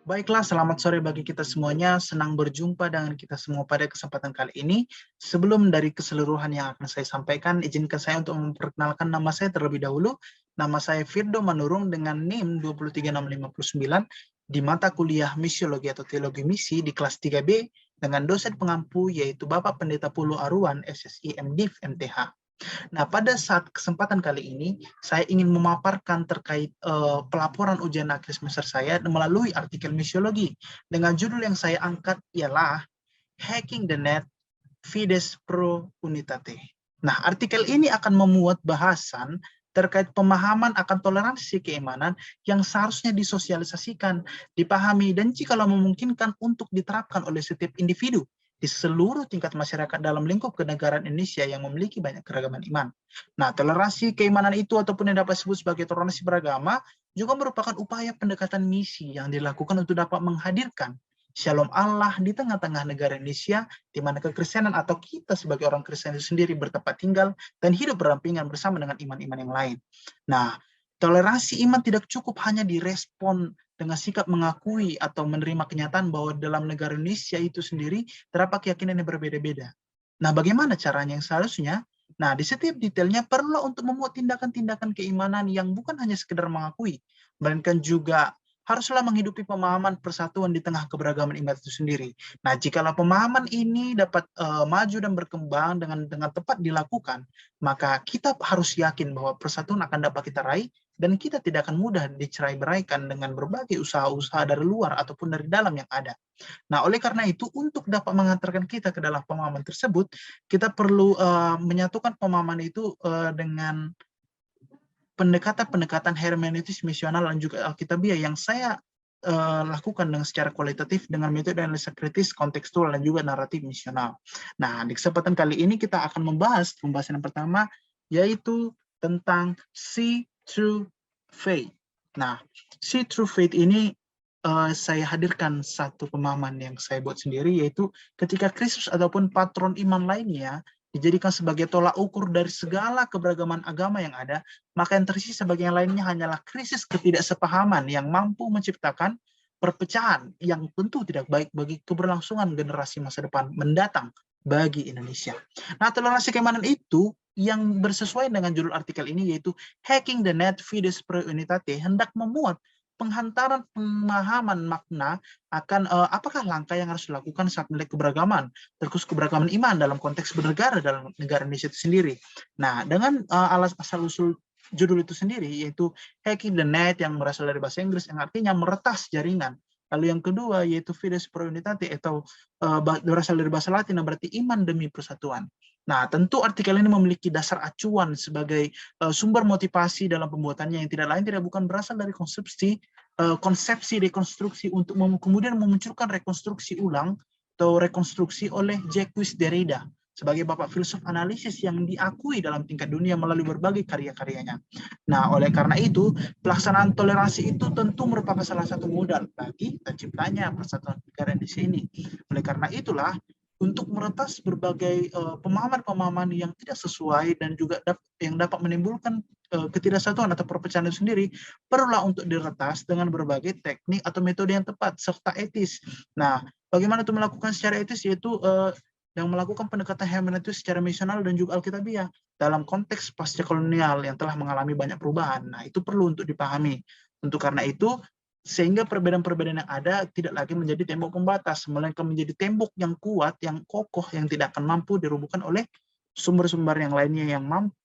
Baiklah, selamat sore bagi kita semuanya. Senang berjumpa dengan kita semua pada kesempatan kali ini. Sebelum dari keseluruhan yang akan saya sampaikan, izinkan saya untuk memperkenalkan nama saya terlebih dahulu. Nama saya Firdo Manurung dengan NIM 23659 di mata kuliah Misiologi atau Teologi Misi di kelas 3B dengan dosen pengampu yaitu Bapak Pendeta Pulu Aruan, SSI MDiv MTH. Nah, pada saat kesempatan kali ini, saya ingin memaparkan terkait pelaporan ujian akhir semester saya melalui artikel misiologi dengan judul yang saya angkat ialah Hacking the Net, Fides Pro Unitate. Nah, artikel ini akan memuat bahasan terkait pemahaman akan toleransi keimanan yang seharusnya disosialisasikan, dipahami, dan jikalau memungkinkan untuk diterapkan oleh setiap individu di seluruh tingkat masyarakat dalam lingkup kenegaraan Indonesia yang memiliki banyak keragaman iman. Nah, toleransi keimanan itu ataupun yang dapat disebut sebagai toleransi beragama juga merupakan upaya pendekatan misi yang dilakukan untuk dapat menghadirkan Shalom Allah di tengah-tengah negara Indonesia, di mana kekristenan atau kita sebagai orang Kristen itu sendiri bertempat tinggal dan hidup berdampingan bersama dengan iman-iman yang lain. Nah, toleransi iman tidak cukup hanya direspon dengan sikap mengakui atau menerima kenyataan bahwa dalam negara Indonesia itu sendiri terdapat keyakinan yang berbeda-beda. Nah, bagaimana caranya yang seharusnya? Nah, di setiap detailnya perlu untuk memuat tindakan-tindakan keimanan yang bukan hanya sekedar mengakui, melainkan juga haruslah menghidupi pemahaman persatuan di tengah keberagaman iman itu sendiri. Nah, jikalau pemahaman ini dapat maju dan berkembang dengan tepat dilakukan, maka kita harus yakin bahwa persatuan akan dapat kita raih dan kita tidak akan mudah dicerai-beraikan dengan berbagai usaha-usaha dari luar ataupun dari dalam yang ada. Nah, oleh karena itu, untuk dapat mengantarkan kita ke dalam pemahaman tersebut, kita perlu menyatukan pemahaman itu dengan pendekatan-pendekatan hermeneutis misional dan juga alkitabiah yang saya lakukan dengan secara kualitatif dengan metode analisa kritis, kontekstual, dan juga naratif misional. Nah, di kesempatan kali ini kita akan membahas pembahasan yang pertama, yaitu tentang see through faith. Nah, see through faith ini saya hadirkan satu pemahaman yang saya buat sendiri, yaitu ketika Kristus ataupun patron iman lainnya dijadikan sebagai tolak ukur dari segala keberagaman agama yang ada, maka yang tersisa bagian lainnya hanyalah krisis ketidaksepahaman yang mampu menciptakan perpecahan yang tentu tidak baik bagi keberlangsungan generasi masa depan mendatang bagi Indonesia. Nah, toleransi keimanan itu yang bersesuaian dengan judul artikel ini yaitu Hacking the Net Fides Pro Unitate hendak memuat penghantaran pemahaman makna akan apakah langkah yang harus dilakukan saat melihat keberagaman, terkhusus keberagaman iman dalam konteks bernegara dalam negara Indonesia itu sendiri. Nah, dengan alas asal-usul judul itu sendiri, yaitu Hacking the Net yang berasal dari bahasa Inggris, yang artinya meretas jaringan. Lalu yang kedua, yaitu Fides Pro Unitate, atau berasal dari bahasa Latin, yang berarti iman demi persatuan. Nah, tentu artikel ini memiliki dasar acuan sebagai sumber motivasi dalam pembuatannya yang tidak lain tidak bukan berasal dari konsepsi rekonstruksi untuk kemudian memunculkan rekonstruksi ulang atau rekonstruksi oleh Jacques Derrida sebagai bapak filsuf analisis yang diakui dalam tingkat dunia melalui berbagai karya-karyanya. Nah, oleh karena itu, pelaksanaan toleransi itu tentu merupakan salah satu modal bagi terciptanya persatuan negara di sini. Oleh karena itulah, untuk meretas berbagai pemahaman-pemahaman yang tidak sesuai dan juga yang dapat menimbulkan ketidaksatuan atau perpecahan itu sendiri, perlulah untuk diretas dengan berbagai teknik atau metode yang tepat serta etis. Nah, bagaimana itu melakukan secara etis, yaitu yang melakukan pendekatan hermeneutis secara misional dan juga alkitabiah dalam konteks pasca kolonial yang telah mengalami banyak perubahan. Nah, itu perlu untuk dipahami. Untuk karena itu, sehingga perbedaan-perbedaan yang ada tidak lagi menjadi tembok pembatas, melainkan menjadi tembok yang kuat, yang kokoh, yang tidak akan mampu dirubuhkan oleh sumber-sumber yang lainnya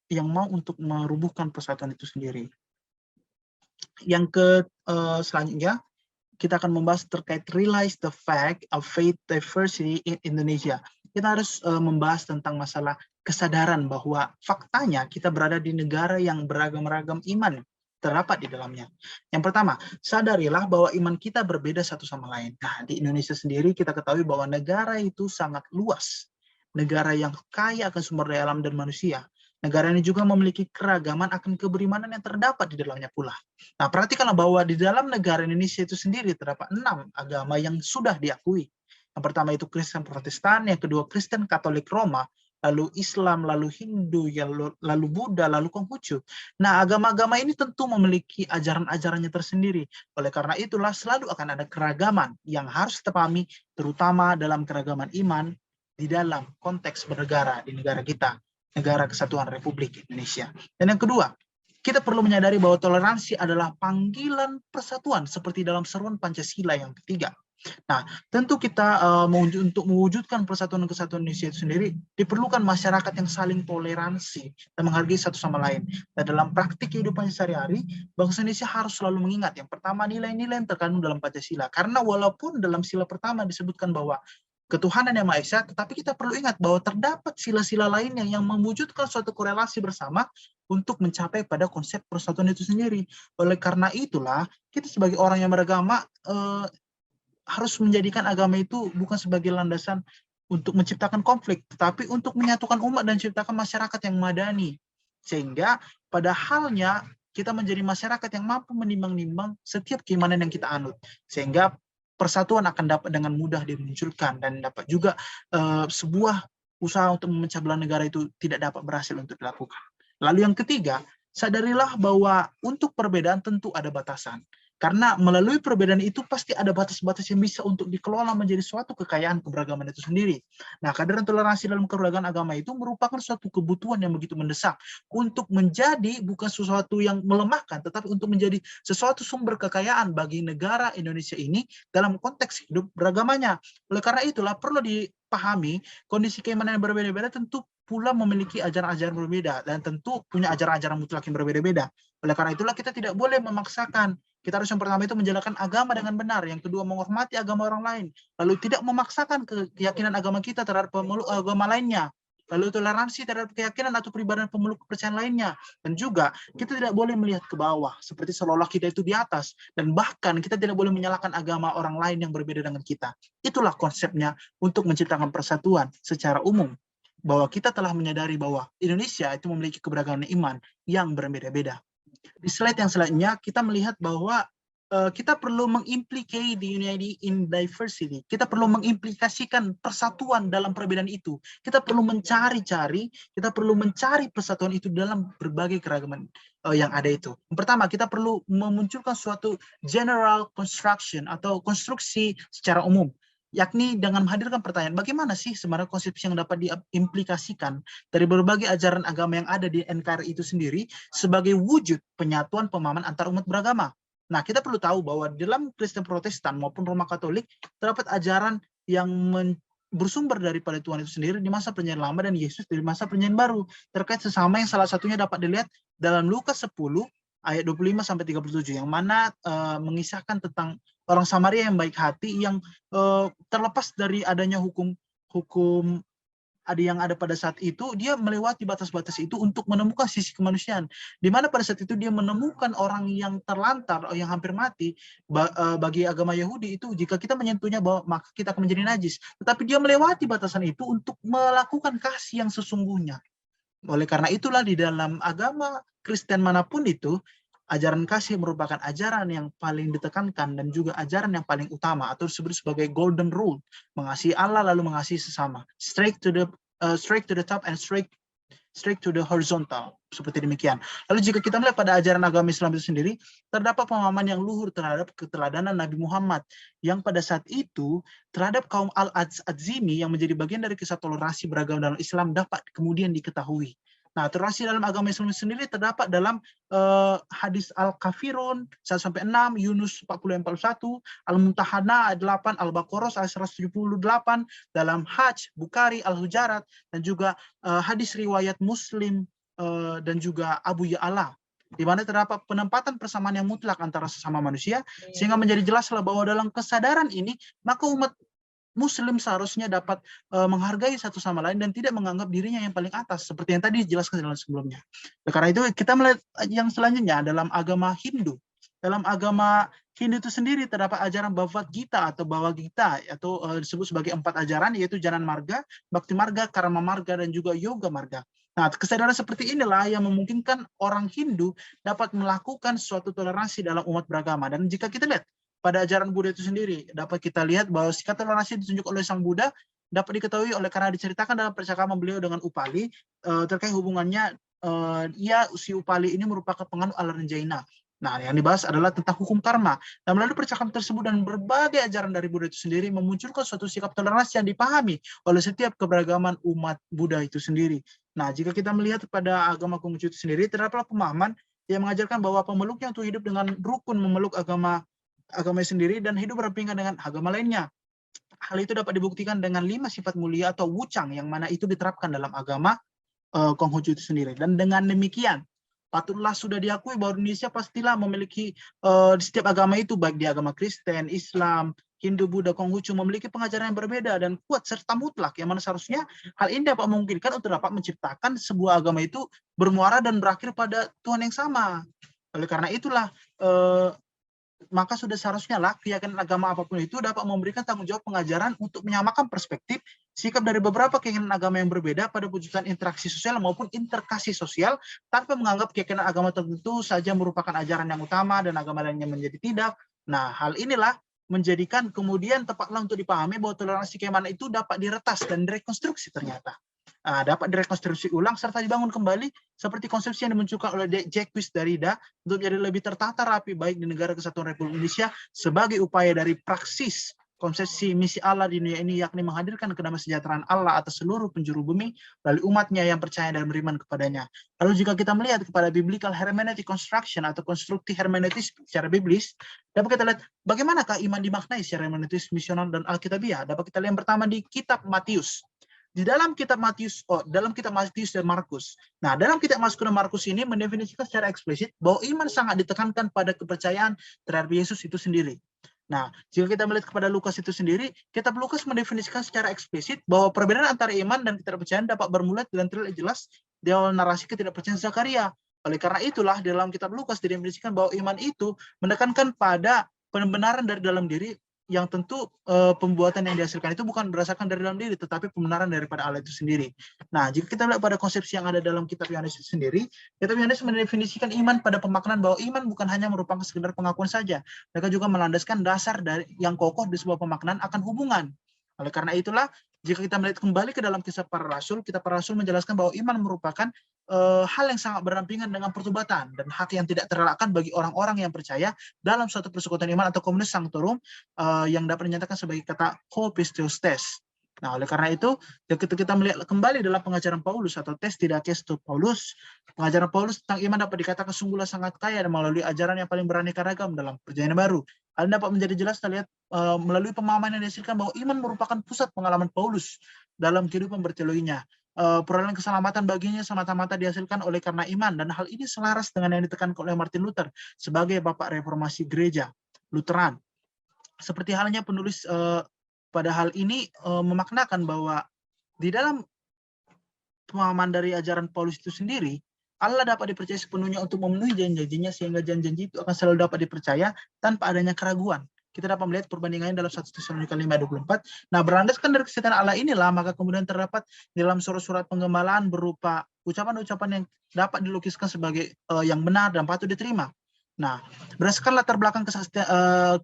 yang mau untuk merubuhkan persatuan itu sendiri. Yang selanjutnya, kita akan membahas terkait realize the fact of faith diversity in Indonesia. Kita harus membahas tentang masalah kesadaran bahwa faktanya kita berada di negara yang beragam-ragam iman terdapat di dalamnya. Yang pertama, sadarilah bahwa iman kita berbeda satu sama lain. Nah, di Indonesia sendiri kita ketahui bahwa negara itu sangat luas. Negara yang kaya akan sumber daya alam dan manusia. Negara ini juga memiliki keragaman akan keberimanan yang terdapat di dalamnya pula. Nah, perhatikanlah bahwa di dalam negara Indonesia itu sendiri terdapat 6 agama yang sudah diakui. Yang pertama itu Kristen Protestan, yang kedua Kristen Katolik Roma, lalu Islam, lalu Hindu, ya, lalu Buddha, lalu Konghucu. Nah, agama-agama ini tentu memiliki ajaran-ajarannya tersendiri. Oleh karena itulah selalu akan ada keragaman yang harus dipahami, terutama dalam keragaman iman di dalam konteks bernegara di negara kita, Negara Kesatuan Republik Indonesia. Dan yang kedua, kita perlu menyadari bahwa toleransi adalah panggilan persatuan seperti dalam seruan Pancasila yang ketiga. Nah, tentu kita untuk mewujudkan persatuan dan kesatuan Indonesia itu sendiri, diperlukan masyarakat yang saling toleransi dan menghargai satu sama lain. Dan dalam praktik kehidupan sehari-hari, bangsa Indonesia harus selalu mengingat yang pertama nilai-nilai yang terkandung dalam Pancasila. Karena walaupun dalam sila pertama disebutkan bahwa ketuhanan yang Maha Esa, tetapi kita perlu ingat bahwa terdapat sila-sila lainnya yang mewujudkan suatu korelasi bersama untuk mencapai pada konsep persatuan itu sendiri. Oleh karena itulah, kita sebagai orang yang beragama harus menjadikan agama itu bukan sebagai landasan untuk menciptakan konflik, tetapi untuk menyatukan umat dan menciptakan masyarakat yang madani. Sehingga pada halnya kita menjadi masyarakat yang mampu menimbang-nimbang setiap keimanan yang kita anut. Sehingga persatuan akan dapat dengan mudah dimunculkan dan dapat juga sebuah usaha untuk memecah belah negara itu tidak dapat berhasil untuk dilakukan. Lalu yang ketiga, sadarilah bahwa untuk perbedaan tentu ada batasan. Karena melalui perbedaan itu pasti ada batas-batas yang bisa untuk dikelola menjadi suatu kekayaan keberagaman itu sendiri. Nah, kehadiran toleransi dalam keragaman agama itu merupakan suatu kebutuhan yang begitu mendesak untuk menjadi bukan sesuatu yang melemahkan, tetapi untuk menjadi sesuatu sumber kekayaan bagi negara Indonesia ini dalam konteks hidup beragamanya. Oleh karena itulah perlu dipahami kondisi keimanan yang berbeda-beda tentu pula memiliki ajaran-ajaran berbeda dan tentu punya ajaran-ajaran mutlak yang berbeda-beda. Oleh karena itulah kita tidak boleh memaksakan. Kita harus yang pertama itu menjalankan agama dengan benar, yang kedua menghormati agama orang lain, lalu tidak memaksakan keyakinan agama kita terhadap pemeluk agama lainnya, lalu toleransi terhadap keyakinan atau peribadatan pemeluk kepercayaan lainnya, dan juga kita tidak boleh melihat ke bawah seperti seolah-olah kita itu di atas, dan bahkan kita tidak boleh menyalahkan agama orang lain yang berbeda dengan kita. Itulah konsepnya untuk menciptakan persatuan secara umum, bahwa kita telah menyadari bahwa Indonesia itu memiliki keberagaman iman yang berbeda-beda. Di slide yang selanjutnya kita melihat bahwa kita perlu mengimplikasi the unity in diversity. Kita perlu mengimplikasikan persatuan dalam perbedaan itu. Kita perlu mencari-cari, kita perlu mencari persatuan itu dalam berbagai keragaman yang ada itu. Yang pertama, kita perlu memunculkan suatu general construction atau konstruksi secara umum, yakni dengan menghadirkan pertanyaan, bagaimana sih sebenarnya konsepsi yang dapat diimplikasikan dari berbagai ajaran agama yang ada di NKRI itu sendiri sebagai wujud penyatuan pemahaman antar umat beragama. Nah, kita perlu tahu bahwa dalam Kristen Protestan maupun Roma Katolik terdapat ajaran yang bersumber daripada Tuhan itu sendiri di masa perjanjian lama dan Yesus di masa perjanjian baru terkait sesama yang salah satunya dapat dilihat dalam Lukas 10 ayat 25-37 yang mana mengisahkan tentang orang Samaria yang baik hati yang terlepas dari adanya hukum yang ada pada saat itu, dia melewati batas-batas itu untuk menemukan sisi kemanusiaan. Di mana pada saat itu dia menemukan orang yang terlantar, yang hampir mati, bagi agama Yahudi itu jika kita menyentuhnya bahwa maka kita akan menjadi najis. Tetapi dia melewati batasan itu untuk melakukan kasih yang sesungguhnya. Oleh karena itulah di dalam agama Kristen manapun itu, ajaran kasih merupakan ajaran yang paling ditekankan dan juga ajaran yang paling utama atau disebut sebagai golden rule, mengasihi Allah lalu mengasihi sesama, straight to the top and straight to the horizontal, seperti demikian. Lalu jika kita melihat pada ajaran agama Islam itu sendiri, terdapat pemahaman yang luhur terhadap keteladanan Nabi Muhammad yang pada saat itu terhadap kaum Al-Adzimi yang menjadi bagian dari kisah toleransi beragama dalam Islam dapat kemudian diketahui. Nah, toleransi dalam agama Islam sendiri terdapat dalam hadis Al-Kafirun 1-6, Yunus 40-41, Al-Mumtahana ayat 8, Al-Baqarah ayat 178, dalam Hajj, Bukhari, Al-Hujarat, dan juga hadis riwayat Muslim dan juga Abu Ya'la, di mana terdapat penempatan persamaan yang mutlak antara sesama manusia, sehingga menjadi jelaslah bahwa dalam kesadaran ini, maka umat Muslim seharusnya dapat menghargai satu sama lain dan tidak menganggap dirinya yang paling atas, seperti yang tadi dijelaskan dalam sebelumnya. Karena itu kita melihat yang selanjutnya dalam agama Hindu. Dalam agama Hindu itu sendiri terdapat ajaran Bhagavad Gita atau Bhagavad-gita, atau disebut sebagai 4 ajaran, yaitu Janan Marga, Bhakti Marga, Karma Marga, dan juga Yoga Marga. Nah, kesadaran seperti inilah yang memungkinkan orang Hindu dapat melakukan suatu toleransi dalam umat beragama. Dan jika kita lihat pada ajaran Buddha itu sendiri, dapat kita lihat bahwa sikap toleransi ditunjuk oleh Sang Buddha dapat diketahui oleh karena diceritakan dalam percakapan beliau dengan Upali terkait hubungannya si Upali ini merupakan penganut aliran Jaina. Nah, yang dibahas adalah tentang hukum karma. Dan melalui percakapan tersebut dan berbagai ajaran dari Buddha itu sendiri memunculkan suatu sikap toleransi yang dipahami oleh setiap keberagaman umat Buddha itu sendiri. Nah, jika kita melihat pada agama Konghucu itu sendiri, terdapatlah pemahaman yang mengajarkan bahwa pemeluknya untuk hidup dengan rukun memeluk agama sendiri dan hidup berdampingan dengan agama lainnya. Hal itu dapat dibuktikan dengan 5 sifat mulia atau wucang yang mana itu diterapkan dalam agama Konghucu itu sendiri. Dan dengan demikian, patutlah sudah diakui bahwa Indonesia pastilah memiliki di setiap agama itu, baik di agama Kristen, Islam, Hindu, Buddha, Konghucu, memiliki pengajaran yang berbeda dan kuat serta mutlak, yang mana seharusnya hal ini dapat memungkinkan untuk dapat menciptakan sebuah agama itu bermuara dan berakhir pada Tuhan yang sama. Oleh karena itulah, maka sudah seharusnya lah keyakinan agama apapun itu dapat memberikan tanggung jawab pengajaran untuk menyamakan perspektif sikap dari beberapa keyakinan agama yang berbeda pada wujudkan interaksi sosial maupun interkasih sosial, tanpa menganggap keyakinan agama tertentu saja merupakan ajaran yang utama dan agama lainnya menjadi tidak. Nah, hal inilah menjadikan kemudian tepatlah untuk dipahami bahwa toleransi keimanan itu dapat diretas dan direkonstruksi ternyata. Dapat direkonstruksi ulang serta dibangun kembali seperti konsepsi yang dimunculkan oleh Jacques Derrida untuk menjadi lebih tertata rapi baik di negara kesatuan Republik Indonesia sebagai upaya dari praksis konsepsi misi Allah di dunia ini, yakni menghadirkan kedamaian sejahteraan Allah atas seluruh penjuru bumi melalui umatnya yang percaya dan beriman kepadanya. Lalu jika kita melihat kepada biblical hermeneutic construction atau konstruksi hermeneutis secara biblis, dapat kita lihat bagaimanakah iman dimaknai secara hermeneutis misional dan alkitabiah. Dapat kita lihat yang pertama di kitab Matius. Di dalam kitab Matius dan Markus. Nah, dalam kitab Matius dan Markus ini mendefinisikan secara eksplisit bahwa iman sangat ditekankan pada kepercayaan terhadap Yesus itu sendiri. Nah, jika kita melihat kepada Lukas itu sendiri, kitab Lukas mendefinisikan secara eksplisit bahwa perbedaan antara iman dan ketidakpercayaan dapat bermula dengan terlihat jelas di awal narasi ketidakpercayaan Zakaria. Oleh karena itulah, di dalam kitab Lukas didefinisikan bahwa iman itu menekankan pada pembenaran dari dalam diri, yang tentu pembuatan yang dihasilkan itu bukan berdasarkan dari dalam diri, tetapi pembenaran daripada Allah itu sendiri. Nah, jika kita lihat pada konsepsi yang ada dalam kitab Yohanes itu sendiri, kitab Yohanes mendefinisikan iman pada pemaknaan bahwa iman bukan hanya merupakan sekedar pengakuan saja, mereka juga melandaskan dasar dari yang kokoh di sebuah pemaknaan akan hubungan. Oleh karena itulah, jika kita melihat kembali ke dalam kisah para rasul, kitab para rasul menjelaskan bahwa iman merupakan hal yang sangat berdampingan dengan pertobatan dan hak yang tidak terelakkan bagi orang-orang yang percaya dalam suatu persekutuan iman atau komunitas sanctorum yang dapat dinyatakan sebagai kata ho pisteustes. Nah, oleh karena itu, ketika kita melihat kembali dalam pengajaran Paulus atau tes tidak kesto Paulus, pengajaran Paulus tentang iman dapat dikatakan sungguhlah sangat kaya dan melalui ajaran yang paling beraneka ragam dalam perjanjian baru. Hal dapat menjadi jelas terlihat melalui pemahaman yang dihasilkan bahwa iman merupakan pusat pengalaman Paulus dalam kehidupan berteologinya. Perolehan keselamatan baginya semata-mata dihasilkan oleh karena iman, dan hal ini selaras dengan yang ditekankan oleh Martin Luther sebagai bapak reformasi gereja Lutheran. Seperti halnya penulis pada hal ini memaknakan bahwa di dalam pemahaman dari ajaran Paulus itu sendiri, Allah dapat dipercaya sepenuhnya untuk memenuhi janji-janjinya, sehingga janji-janji itu akan selalu dapat dipercaya tanpa adanya keraguan. Kita dapat melihat perbandingannya dalam 1 Tesalonika 5:24. Nah, berlandaskan dari kesetiaan Allah inilah, maka kemudian terdapat dalam surat-surat penggembalaan berupa ucapan-ucapan yang dapat dilukiskan sebagai yang benar dan patut diterima. Nah, berdasarkan latar belakang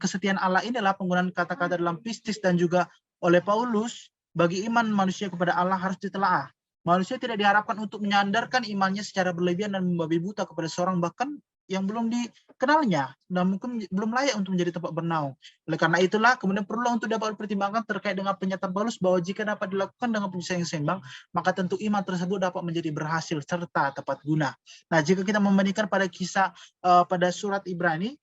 kesetiaan Allah inilah penggunaan kata-kata dalam pistis dan juga oleh Paulus, bagi iman manusia kepada Allah harus ditelaah. Manusia tidak diharapkan untuk menyandarkan imannya secara berlebihan dan membabi buta kepada seorang bahkan yang belum dikenalnya dan mungkin belum layak untuk menjadi tempat bernaung. Oleh karena itulah, kemudian perlu untuk dapat dipertimbangkan terkait dengan pernyataan Paulus bahwa jika dapat dilakukan dengan penyelesaian yang seimbang, maka tentu iman tersebut dapat menjadi berhasil serta tepat guna. Nah, jika kita membandingkan pada kisah pada surat Ibrani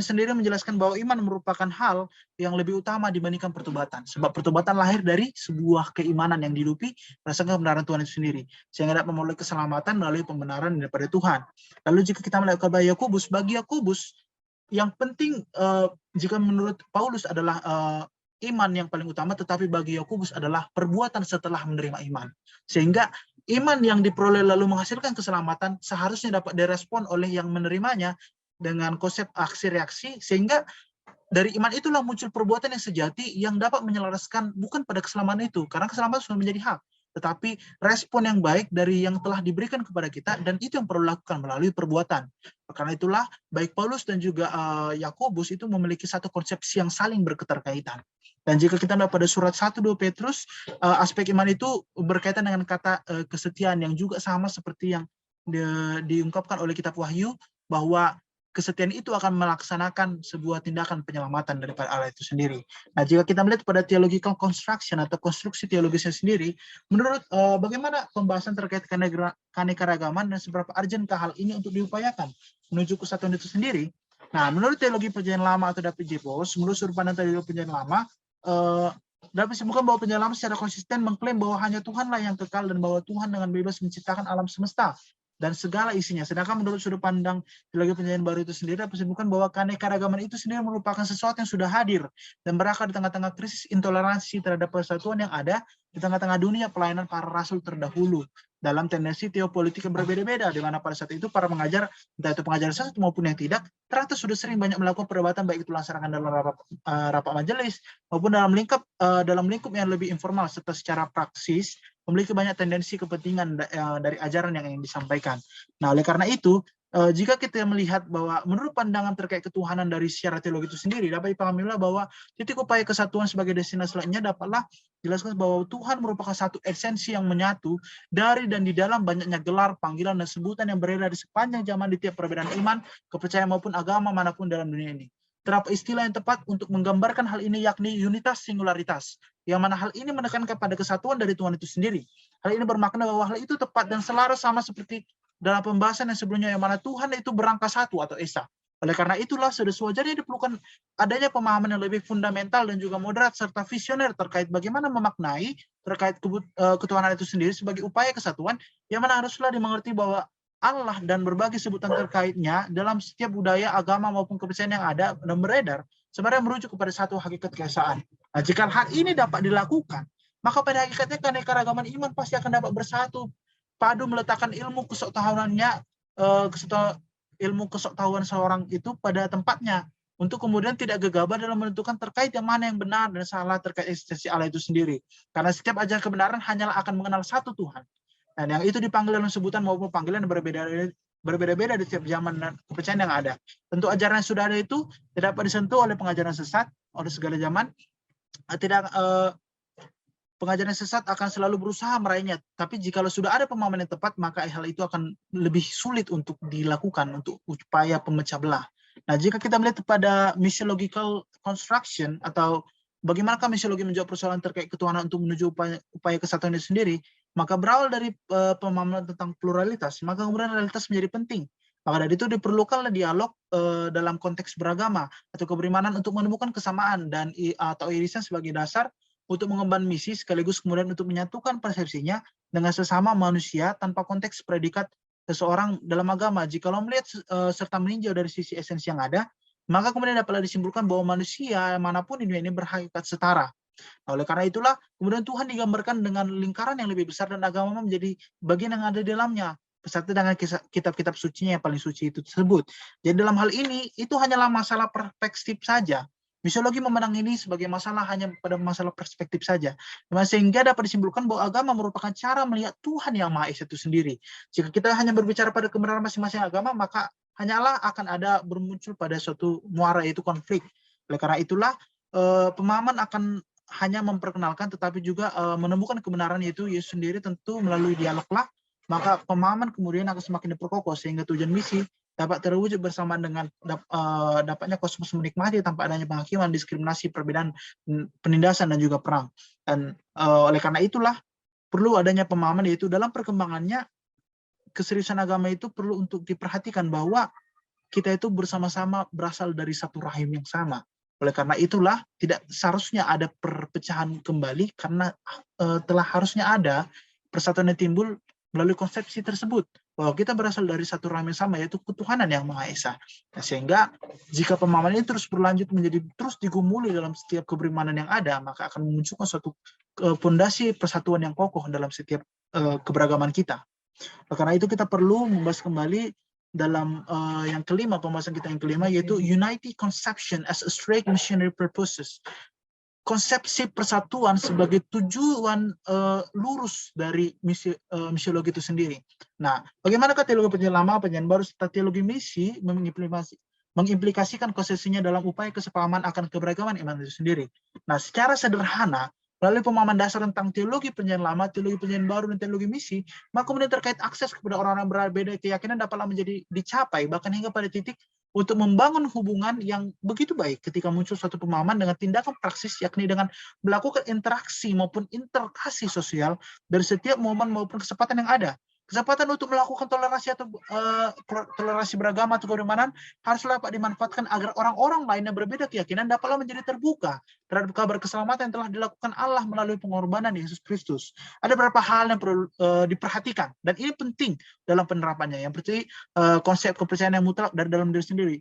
sendiri menjelaskan bahwa iman merupakan hal yang lebih utama dibandingkan pertobatan. Sebab pertobatan lahir dari sebuah keimanan yang dihidupi berdasarkan kebenaran Tuhan itu sendiri, sehingga dapat memperoleh keselamatan melalui pembenaran daripada Tuhan. Lalu jika kita melihat kepada Yakobus, bagi Yakobus yang penting jika menurut Paulus adalah iman yang paling utama, tetapi bagi Yakobus adalah perbuatan setelah menerima iman. Sehingga iman yang diperoleh lalu menghasilkan keselamatan seharusnya dapat direspon oleh yang menerimanya dengan konsep aksi reaksi, sehingga dari iman itulah muncul perbuatan yang sejati yang dapat menyelaraskan bukan pada keselamatan itu, karena keselamatan sudah menjadi hak, tetapi respon yang baik dari yang telah diberikan kepada kita, dan itu yang perlu dilakukan melalui perbuatan. Karena itulah baik Paulus dan juga Yakobus itu memiliki satu konsepsi yang saling berketerkaitan. Dan jika kita melihat pada surat 1-2 Petrus, aspek iman itu berkaitan dengan kata kesetiaan yang juga sama seperti yang diungkapkan oleh kitab Wahyu, bahwa kesetiaan itu akan melaksanakan sebuah tindakan penyelamatan daripada Allah itu sendiri. Nah, jika kita melihat pada theological construction atau konstruksi teologisnya sendiri, menurut bagaimana pembahasan terkait keanekaragaman dan seberapa urgentkah hal ini untuk diupayakan menuju kesatuan itu sendiri? Nah, menurut teologi perjanjian lama atau David J. Bose, menurut sudut pandang teologi perjanjian lama, dapat disebutkan bahwa perjanjian lama secara konsisten mengklaim bahwa hanya Tuhanlah yang kekal dan bahwa Tuhan dengan bebas menciptakan alam semesta dan segala isinya. Sedangkan menurut sudut pandang teologi perjanjian baru itu sendiri dapat disebutkan bahwa keanekaragaman itu sendiri merupakan sesuatu yang sudah hadir dan berakar di tengah-tengah krisis intoleransi terhadap persatuan yang ada di tengah-tengah dunia pelayanan para rasul terdahulu dalam tendensi teopolitik yang berbeda-beda, di mana pada saat itu para pengajar, entah itu pengajar sesat maupun yang tidak, ternyata sudah sering banyak melakukan perdebatan, baik itu laksanakan dalam rapat majelis maupun dalam lingkup yang lebih informal, serta secara praksis memiliki banyak tendensi kepentingan dari ajaran yang ingin disampaikan. Nah, oleh karena itu, jika kita melihat bahwa menurut pandangan terkait ketuhanan dari secara teologi itu sendiri, dapat dipahami bahwa titik upaya kesatuan sebagai destinasi selanjutnya dapatlah jelaskan bahwa Tuhan merupakan satu esensi yang menyatu dari dan di dalam banyaknya gelar, panggilan, dan sebutan yang beredar di sepanjang zaman di tiap perbedaan iman, kepercayaan maupun agama manapun dalam dunia ini. Terdapat istilah yang tepat untuk menggambarkan hal ini, yakni unitas singularitas, yang mana hal ini menekankan pada kesatuan dari Tuhan itu sendiri. Hal ini bermakna bahwa hal itu tepat dan selaras sama seperti dalam pembahasan yang sebelumnya, yang mana Tuhan itu berangka satu atau esa. Oleh karena itulah sudah sewajarnya diperlukan adanya pemahaman yang lebih fundamental dan juga moderat serta visioner terkait bagaimana memaknai terkait ketuhanan itu sendiri sebagai upaya kesatuan, yang mana haruslah dimengerti bahwa Allah dan berbagai sebutan terkaitnya dalam setiap budaya, agama maupun kepercayaan yang ada dan beredar sebenarnya merujuk kepada satu hakikat keesaan. Nah, jika hal ini dapat dilakukan, maka pada hakikatnya keanekaragaman iman pasti akan dapat bersatu padu meletakkan ilmu kesoktahuanannya, ilmu kesoktahuan seorang itu pada tempatnya, untuk kemudian tidak gegabah dalam menentukan terkait yang mana yang benar dan salah terkait eksistensi Allah itu sendiri. Karena setiap ajaran kebenaran hanyalah akan mengenal satu Tuhan. Dan yang itu dipanggil dalam sebutan maupun panggilan berbeda-beda di setiap zaman dan kepercayaan yang ada. Tentu ajaran yang sudah ada itu tidak dapat disentuh oleh pengajaran sesat oleh segala zaman. Pengajaran sesat akan selalu berusaha meraihnya. Tapi jika sudah ada pemahaman yang tepat, maka hal itu akan lebih sulit untuk dilakukan untuk upaya pemecah belah. Nah, jika kita melihat pada missiological construction atau bagaimanakah misiologi menjawab persoalan terkait ketuhanan untuk menuju upaya kesatuan itu sendiri, maka berawal dari pemahaman tentang pluralitas, maka kemudian realitas menjadi penting. Maka dari itu diperlukanlah dialog dalam konteks beragama atau keberimanan untuk menemukan kesamaan dan atau irisan sebagai dasar untuk mengemban misi, sekaligus kemudian untuk menyatukan persepsinya dengan sesama manusia tanpa konteks predikat seseorang dalam agama. Jikalau melihat serta meninjau dari sisi esensi yang ada, maka kemudian dapatlah disimpulkan bahwa manusia manapun di dunia ini berhakikat setara. Nah, oleh karena itulah kemudian Tuhan digambarkan dengan lingkaran yang lebih besar dan agama menjadi bagian yang ada di dalamnya, beserta dengan kitab-kitab sucinya yang paling suci itu tersebut. Jadi dalam hal ini itu hanyalah masalah perspektif saja. Misiologi memandang ini sebagai masalah hanya pada masalah perspektif saja, sehingga dapat disimpulkan bahwa agama merupakan cara melihat Tuhan yang Maha Esa itu sendiri. Jika kita hanya berbicara pada kebenaran masing-masing agama, maka hanyalah akan ada bermuncul pada suatu muara, yaitu konflik. Oleh karena itulah pemahaman akan hanya memperkenalkan, tetapi juga menemukan kebenaran, yaitu Yesus sendiri, tentu melalui dialoglah, maka pemahaman kemudian akan semakin diperkokoh sehingga tujuan misi dapat terwujud bersamaan dengan dapatnya kosmos menikmati tanpa adanya penghakiman, diskriminasi, perbedaan, penindasan, dan juga perang. Dan oleh karena itulah perlu adanya pemahaman, yaitu dalam perkembangannya keseriusan agama itu perlu untuk diperhatikan bahwa kita itu bersama-sama berasal dari satu rahim yang sama. Oleh karena itulah tidak seharusnya ada perpecahan kembali, karena telah harusnya ada persatuan yang timbul melalui konsepsi tersebut, bahwa kita berasal dari satu rahim yang sama, yaitu ketuhanan yang Maha Esa. Nah, sehingga jika pemahaman ini terus berlanjut menjadi terus digumuli dalam setiap keberimanan yang ada, maka akan memunculkan suatu fondasi persatuan yang kokoh dalam setiap keberagaman kita. Karena itu kita perlu membahas kembali dalam yang kelima, pembahasan kita yang kelima, yaitu unity conception as a straight missionary purposes. konsepsi persatuan sebagai tujuan lurus dari misiologi itu sendiri. Nah, bagaimanakah teologi penyanyi lama, penyanyi baru, serta teologi misi mengimplikasikan konsepsinya dalam upaya kesepahaman akan keberagaman iman itu sendiri. Nah, secara sederhana, melalui pemahaman dasar tentang teologi penyanyi lama, teologi penyanyi baru, dan teologi misi, maka kemudian terkait akses kepada orang-orang berbeda keyakinan dapatlah menjadi dicapai, bahkan hingga pada titik untuk membangun hubungan yang begitu baik ketika muncul suatu pemahaman dengan tindakan praksis, yakni dengan melakukan interaksi maupun interkasi sosial dari setiap momen maupun kesempatan yang ada. Kesempatan untuk melakukan toleransi atau toleransi beragama atau keimanan haruslah dapat dimanfaatkan agar orang-orang lain yang berbeda keyakinan dapatlah menjadi terbuka terhadap kabar keselamatan yang telah dilakukan Allah melalui pengorbanan Yesus Kristus. Ada beberapa hal yang perlu diperhatikan, dan ini penting dalam penerapannya. Yang pertama, konsep kepercayaan yang mutlak dari dalam diri sendiri.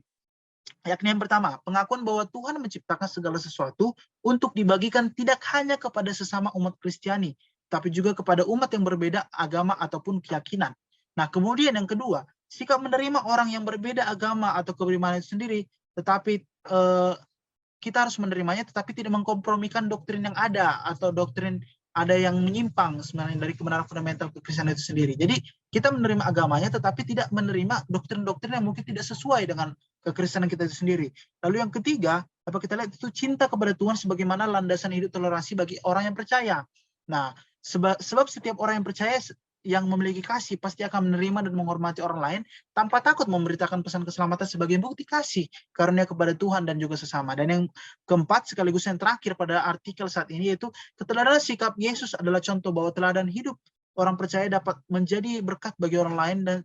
Yakni yang pertama, pengakuan bahwa Tuhan menciptakan segala sesuatu untuk dibagikan tidak hanya kepada sesama umat Kristiani, tapi juga kepada umat yang berbeda agama ataupun keyakinan. Nah, kemudian yang kedua, sikap menerima orang yang berbeda agama atau keimanan itu sendiri, tetapi kita harus menerimanya, tetapi tidak mengkompromikan doktrin yang ada atau doktrin ada yang menyimpang sebenarnya dari kebenaran fundamental kekristenan itu sendiri. Jadi kita menerima agamanya, tetapi tidak menerima doktrin-doktrin yang mungkin tidak sesuai dengan kekristenan kita itu sendiri. Lalu yang ketiga, apa kita lihat itu cinta kepada Tuhan sebagaimana landasan hidup toleransi bagi orang yang percaya. Nah, sebab setiap orang yang percaya yang memiliki kasih pasti akan menerima dan menghormati orang lain tanpa takut memberitakan pesan keselamatan sebagai bukti kasih karunia kepada Tuhan dan juga sesama. Dan yang keempat sekaligus yang terakhir pada artikel saat ini yaitu keteladanan sikap Yesus adalah contoh bahwa teladan hidup orang percaya dapat menjadi berkat bagi orang lain dan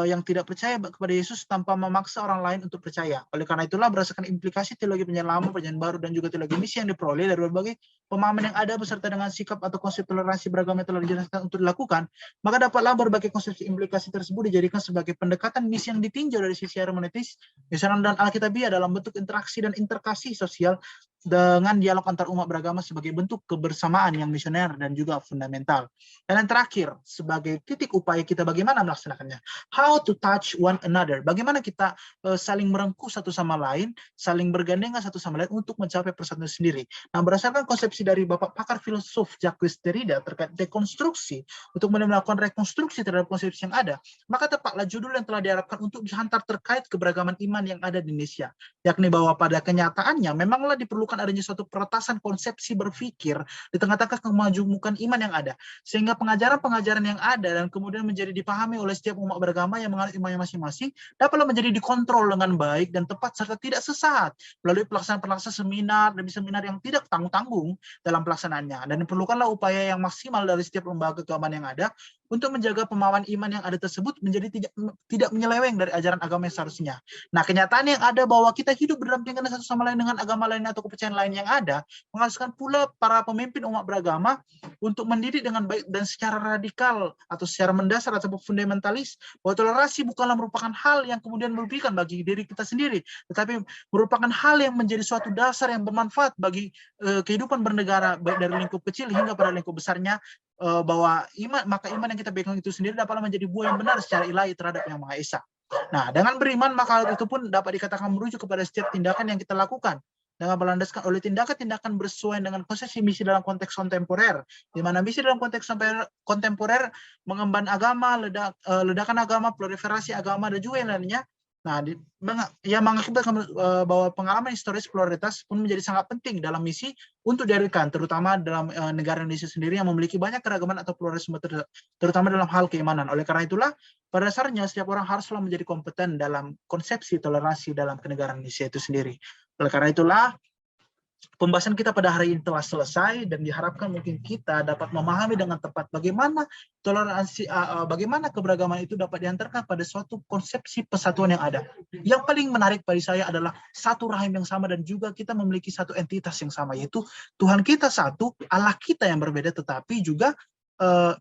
yang tidak percaya kepada Yesus tanpa memaksa orang lain untuk percaya. Oleh karena itulah berdasarkan implikasi teologi penyanyi lama, penyanyi baru, dan juga teologi misi yang diperoleh dari berbagai pemahaman yang ada beserta dengan sikap atau konsep toleransi beragama yang telah dijelaskan untuk dilakukan, maka dapatlah berbagai konsep implikasi tersebut dijadikan sebagai pendekatan misi yang ditinjau dari sisi hermeneutis, misalnya dan alkitabiah dalam bentuk interaksi dan interkasi sosial dengan dialog antar umat beragama sebagai bentuk kebersamaan yang misioner dan juga fundamental. Dan yang terakhir, sebagai titik upaya kita bagaimana melaksanakannya. How to touch one another. Bagaimana kita saling merengkuh satu sama lain, saling bergandengan satu sama lain untuk mencapai persatuan sendiri. Nah, berdasarkan konsepsi dari Bapak pakar filsuf Jacques Derrida terkait dekonstruksi, untuk melakukan rekonstruksi terhadap konsepsi yang ada, maka tepatlah judul yang telah diharapkan untuk dihantar terkait keberagaman iman yang ada di Indonesia. Yakni bahwa pada kenyataannya memanglah diperlukan adanya suatu peretasan konsepsi berpikir di tengah-tengah kemajemukan iman yang ada, sehingga pengajaran-pengajaran yang ada dan kemudian menjadi dipahami oleh setiap umat beragama yang menganut imannya masing-masing dapatlah menjadi dikontrol dengan baik dan tepat serta tidak sesat melalui pelaksanaan seminar demi seminar yang tidak tanggung-tanggung dalam pelaksanaannya. Dan diperlukanlah upaya yang maksimal dari setiap lembaga keagamaan yang ada untuk menjaga pemahaman iman yang ada tersebut menjadi tidak menyeleweng dari ajaran agama yang seharusnya. Nah, kenyataan yang ada bahwa kita hidup berdampingan satu sama lain dengan agama lain atau kepercayaan lain yang ada, mengharuskan pula para pemimpin umat beragama untuk mendidik dengan baik dan secara radikal atau secara mendasar atau fundamentalis bahwa toleransi bukanlah merupakan hal yang kemudian merugikan bagi diri kita sendiri, tetapi merupakan hal yang menjadi suatu dasar yang bermanfaat bagi kehidupan bernegara, baik dari lingkup kecil hingga pada lingkup besarnya, bahwa maka iman yang kita pegang itu sendiri dapatlah menjadi buah yang benar secara ilahi terhadap Yang Maha Esa. Nah, dengan beriman maka hal itu pun dapat dikatakan merujuk kepada setiap tindakan yang kita lakukan dengan berlandaskan oleh tindakan-tindakan bersesuaian dengan konsepsi misi dalam konteks kontemporer, di mana misi dalam konteks kontemporer mengemban agama, ledakan agama, proliferasi agama, dan juga yang lainnya. Nah, yang mengakibatkan bahwa pengalaman historis pluralitas pun menjadi sangat penting dalam misi untuk dihadirkan, terutama dalam negara Indonesia sendiri yang memiliki banyak keragaman atau pluralisme, terutama dalam hal keimanan. Oleh karena itulah, pada dasarnya setiap orang haruslah menjadi kompeten dalam konsepsi toleransi dalam kenegaraan Indonesia itu sendiri. Oleh karena itulah, pembahasan kita pada hari ini telah selesai dan diharapkan mungkin kita dapat memahami dengan tepat bagaimana toleransi, bagaimana keberagaman itu dapat diantarkan pada suatu konsepsi persatuan yang ada. Yang paling menarik bagi saya adalah satu rahim yang sama dan juga kita memiliki satu entitas yang sama, yaitu Tuhan kita satu, Allah kita yang berbeda, tetapi juga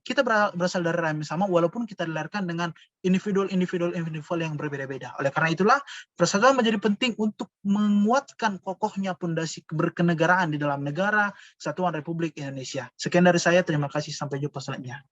kita berasal dari rahim yang sama walaupun kita dilahirkan dengan individual yang berbeda-beda. Oleh karena itulah persatuan menjadi penting untuk menguatkan kokohnya pondasi berkenegaraan di dalam negara Kesatuan Republik Indonesia. Sekian dari saya, terima kasih, sampai jumpa selanjutnya.